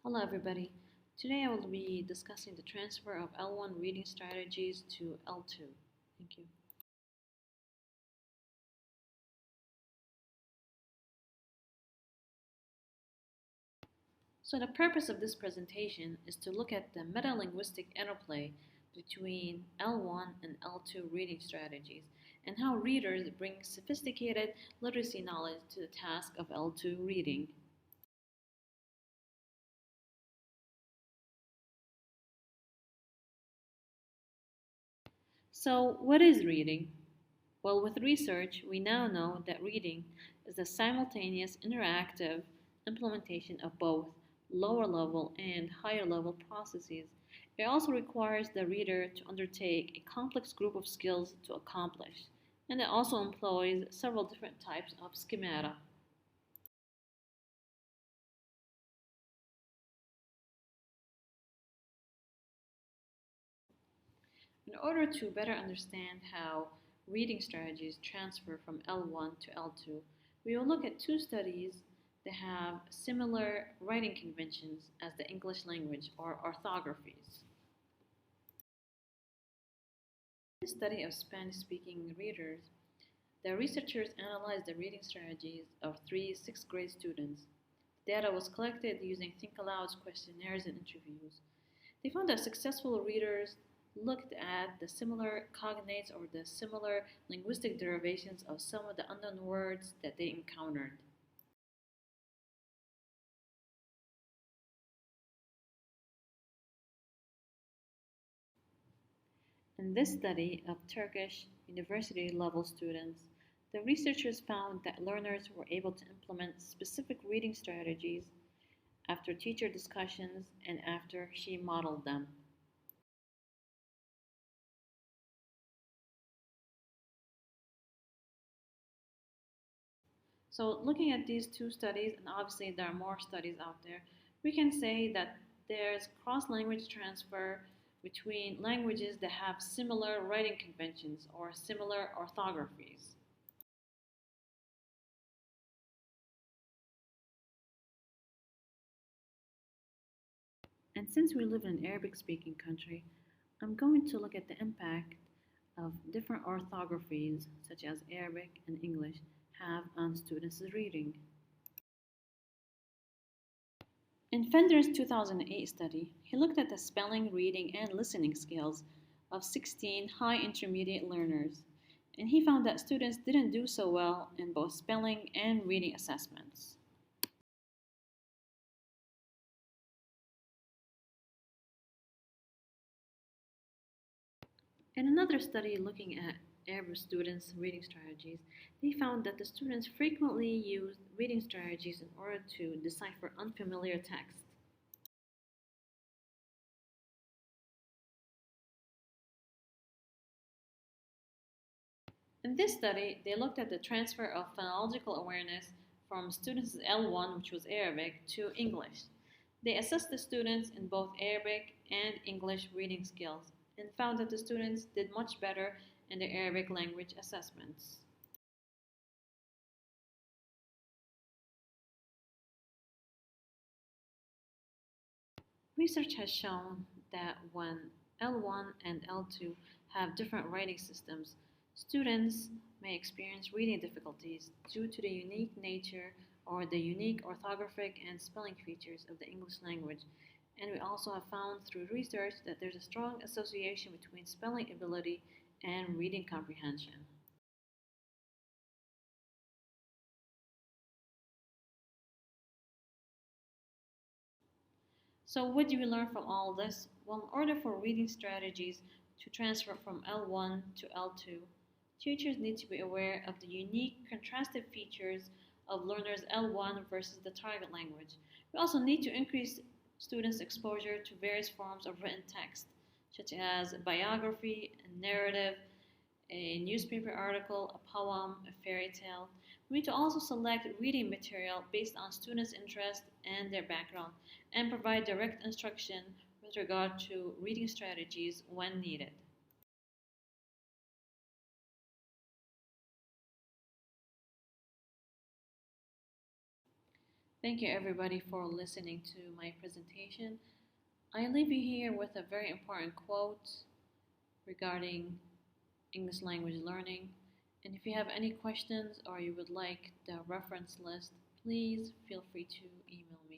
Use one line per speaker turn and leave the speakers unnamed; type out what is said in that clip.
Hello everybody. Today I will be discussing the transfer of L1 reading strategies to L2. Thank you. So the purpose of this presentation is to look at the meta-linguistic interplay between L1 and L2 reading strategies and how readers bring sophisticated literacy knowledge to the task of L2 reading. So, what is reading? Well, with research, we now know that reading is the simultaneous interactive implementation of both lower level and higher level processes. It also requires the reader to undertake a complex group of skills to accomplish, and it also employs several different types of schemata. In order to better understand how reading strategies transfer from L1 to L2, we will look at two studies that have similar writing conventions as the English language, or orthographies. In this study of Spanish-speaking readers, the researchers analyzed the reading strategies of three sixth-grade students. Data was collected using Think Aloud's questionnaires and interviews. They found that successful readers looked at the similar cognates or the similar linguistic derivations of some of the unknown words that they encountered. In this study of Turkish university level students, the researchers found that learners were able to implement specific reading strategies after teacher discussions and after she modeled them. So looking at these two studies, and obviously there are more studies out there, we can say that there's cross-language transfer between languages that have similar writing conventions or similar orthographies. And since we live in an Arabic-speaking country, I'm going to look at the impact of different orthographies, such as Arabic and English, have on students' reading. In Fender's 2008 study, he looked at the spelling, reading, and listening skills of 16 high intermediate learners, and he found that students didn't do so well in both spelling and reading assessments. In another study looking at Arabic students' reading strategies, they found that the students frequently used reading strategies in order to decipher unfamiliar text. In this study, they looked at the transfer of phonological awareness from students' L1, which was Arabic, to English. They assessed the students in both Arabic and English reading skills and found that the students did much better in their Arabic language assessments. Research has shown that when L1 and L2 have different writing systems, students may experience reading difficulties due to the unique nature or the unique orthographic and spelling features of the English language. And we also have found through research that there's a strong association between spelling ability and reading comprehension. So what do we learn from all this? Well, in order for reading strategies to transfer from L1 to L2, teachers need to be aware of the unique contrastive features of learners L1 versus the target language. We also need to increase students' exposure to various forms of written text, such as biography, a narrative, a newspaper article, a poem, a fairy tale. We need to also select reading material based on students' interest and their background and provide direct instruction with regard to reading strategies when needed. Thank you everybody for listening to my presentation. I leave you here with a very important quote regarding English language learning. And if you have any questions or you would like the reference list, please feel free to email me.